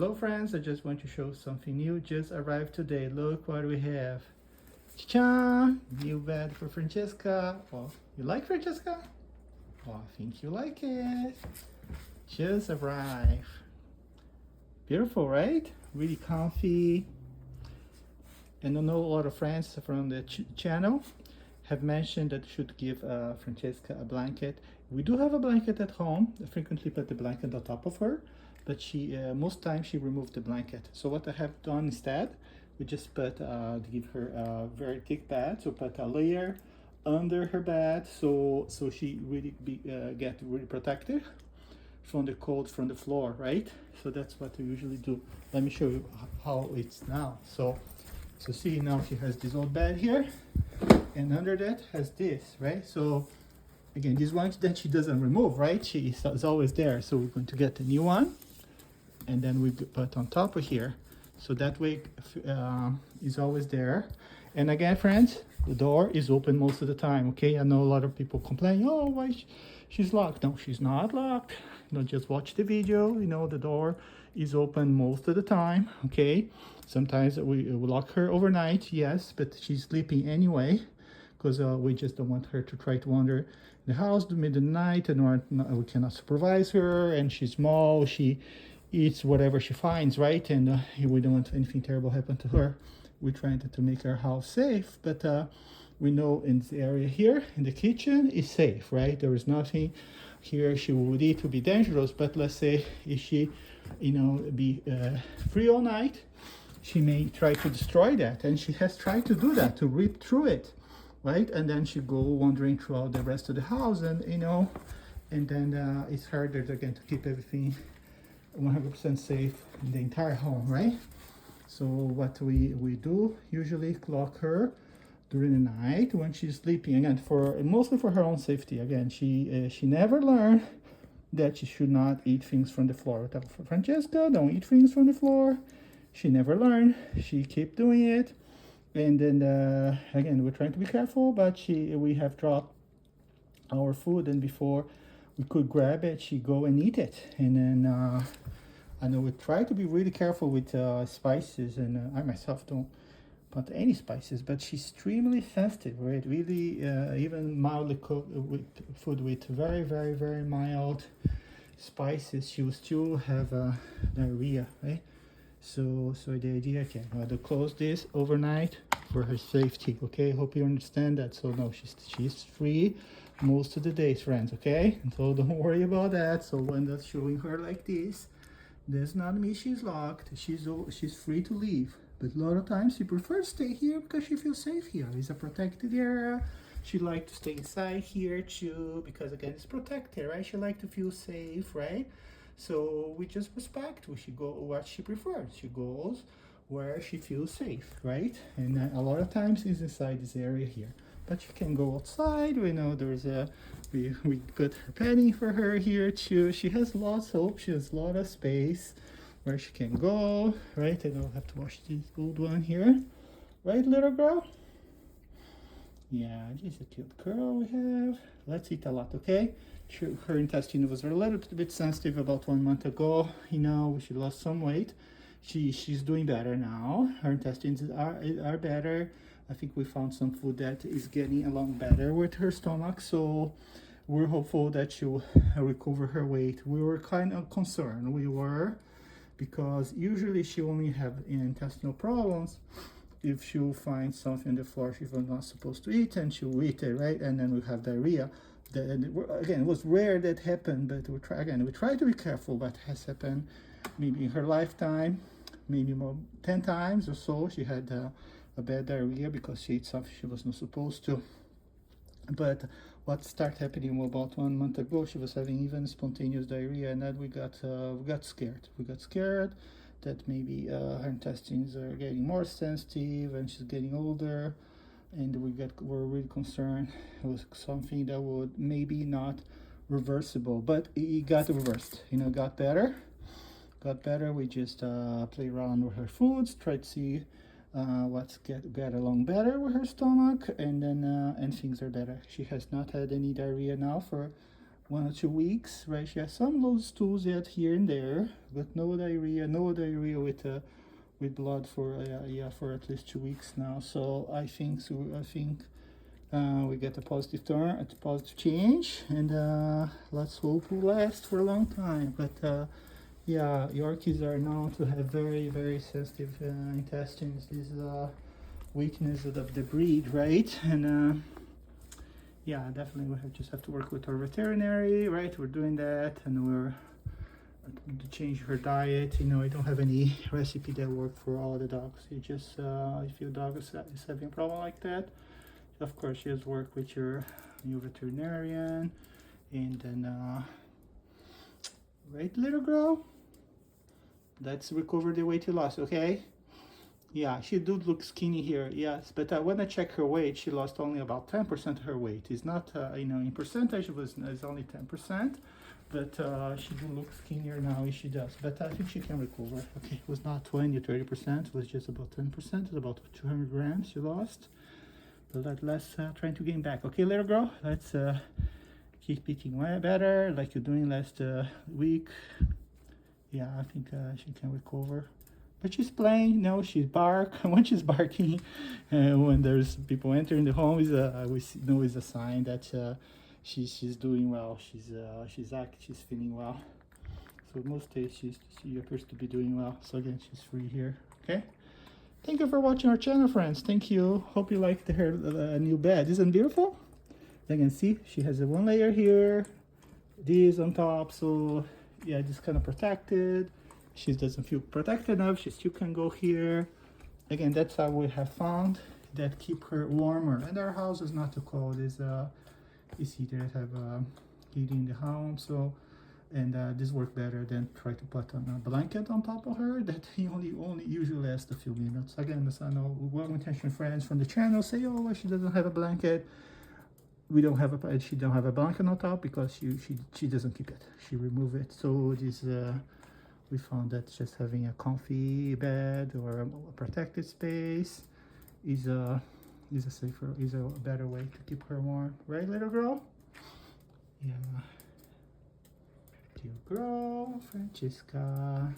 Hello friends, I just want to show something new just arrived today. Look what we have. Cha! New bed for Francesca. Oh, you like Francesca? Oh, I think you like it. Just arrived. Beautiful, right? Really comfy. And I know a lot of friends from the channel have mentioned that should give Francesca a blanket. We do have a blanket at home. I frequently put the blanket on top of her, but she most times she removed the blanket. So what I have done instead, we just put give her a very thick bed. So put a layer under her bed, so she really get really protected from the cold from the floor, right? So that's what we usually do. Let me show you how it's now. So see, now she has this old bed here, and under that has this, right? So again, this one that she doesn't remove, right? She is always there. So we're going to get a new one, and then we put on top of here. So that way is always there. And again, friends, the door is open most of the time, okay? I know a lot of people complain, oh, why she's locked. No, she's not locked. Just watch the video. The door is open most of the time, okay? Sometimes we lock her overnight, yes, but she's sleeping anyway, because we just don't want her to try to wander the house in the middle of the night, and we cannot supervise her, and she's small, she eats whatever she finds, right? And we don't want anything terrible happen to her. We're trying to make our house safe, but we know in this area here, in the kitchen, is safe, right? There is nothing here she would eat to be dangerous, but let's say if she, be free all night, she may try to destroy that, and she has tried to do that, to rip through it, right? And then she go wandering throughout the rest of the house, and and then it's harder again to keep everything 100% safe in the entire home, right? So what we do usually lock her during the night when she's sleeping, again mostly for her own safety. Again, she never learned that she should not eat things from the floor. Francesca, don't eat things from the floor. She never learned. She kept doing it, and then again, we're trying to be careful, but we have dropped our food, and before we could grab it, she go and eat it. And then I know we try to be really careful with spices, and I myself don't put any spices, but she's extremely sensitive, right? Really, even mildly cooked with food with very, very, very mild spices, she will still have diarrhea, right? So the idea, okay, I have to close this overnight for her safety, okay? Hope you understand that. So no, she's free most of the days, friends, okay? So don't worry about that. So when that's showing her like this, does not mean she's locked. She's free to leave. But a lot of times she prefers to stay here because she feels safe here. It's a protected area. She likes to stay inside here too because again it's protected, right? She likes to feel safe, right? So we just respect what she prefers. She goes where she feels safe, right? And a lot of times it's inside this area here. But she can go outside. We know we put her padding for her here too. She has lots of options, a lot of space where she can go, right? I don't have to wash this old one here, right, little girl? Yeah, she's a cute girl we have. Let's eat a lot, okay? Her intestine was a little bit sensitive about 1 month ago. She lost some weight. She's doing better now. Her intestines are better. I think we found some food that is getting along better with her stomach, so we're hopeful that she'll recover her weight. We were kind of concerned. Because usually she only have intestinal problems if she'll find something on the floor she was not supposed to eat, and she'll eat it, right? And then we have diarrhea. Again, it was rare that happened, but we try to be careful. But has happened maybe in her lifetime, maybe more 10 times or so. She had a bad diarrhea because she ate something she was not supposed to. But what started happening about 1 month ago, she was having even spontaneous diarrhea, and then we got scared. We got scared that maybe her intestines are getting more sensitive and she's getting older, and were really concerned it was something that would maybe not reversible, but it got reversed. Got better. We just play around with her foods, try to see what's get along better with her stomach, and then and things are better. She has not had any diarrhea now for 1 or 2 weeks, right? She has some loose stools yet here and there, but no diarrhea with blood for yeah, for at least 2 weeks now. So I think we get a positive turn, a positive change, and let's hope it will last for a long time. But yeah, Yorkies are known to have very sensitive intestines. This is a weakness of the breed, right? And yeah, definitely just have to work with our veterinary, right? We're doing that, and we're to change her diet. You know, I don't have any recipe that work for all the dogs. You just if your dog is having a problem like that, of course you just work with your veterinarian, and then right, little girl, let's recover the weight you lost. Okay, yeah, she do look skinny here, yes, but when I check her weight, she lost only about 10% of her weight. It's not, you know, in percentage it's only 10%, but she do look skinnier now, she does. But I think she can recover. Okay, it was not 20 or 30%, it was just about 10%. It's about 200 grams she lost. But let's trying to gain back. Okay, little girl, let's keep eating better, like you're doing last week. Yeah, I think she can recover. But she's playing, no, she's bark. When she's barking, when there's people entering the home, we know is a sign that she's doing well. She's feeling well. So most days she appears to be doing well. So again, she's free here. Okay. Thank you for watching our channel, friends. Thank you. Hope you liked her new bed. Isn't it beautiful? You can see she has a one layer here, this on top. So yeah, just kind of protected. She doesn't feel protected enough. She still can go here. Again, that's how we have found that keep her warmer. And our house is not too cold. It's you see there have heating in the home. So, and this works better than try to put on a blanket on top of her. That he only usually lasts a few minutes. Again, I know well-intentioned friends from the channel say, oh, well, she doesn't have a blanket. She don't have a blanket on top because she doesn't keep it. She remove it. So this. We found that just having a comfy bed or a protected space is a better way to keep her warm, right, little girl? Yeah, dear girl, Francesca.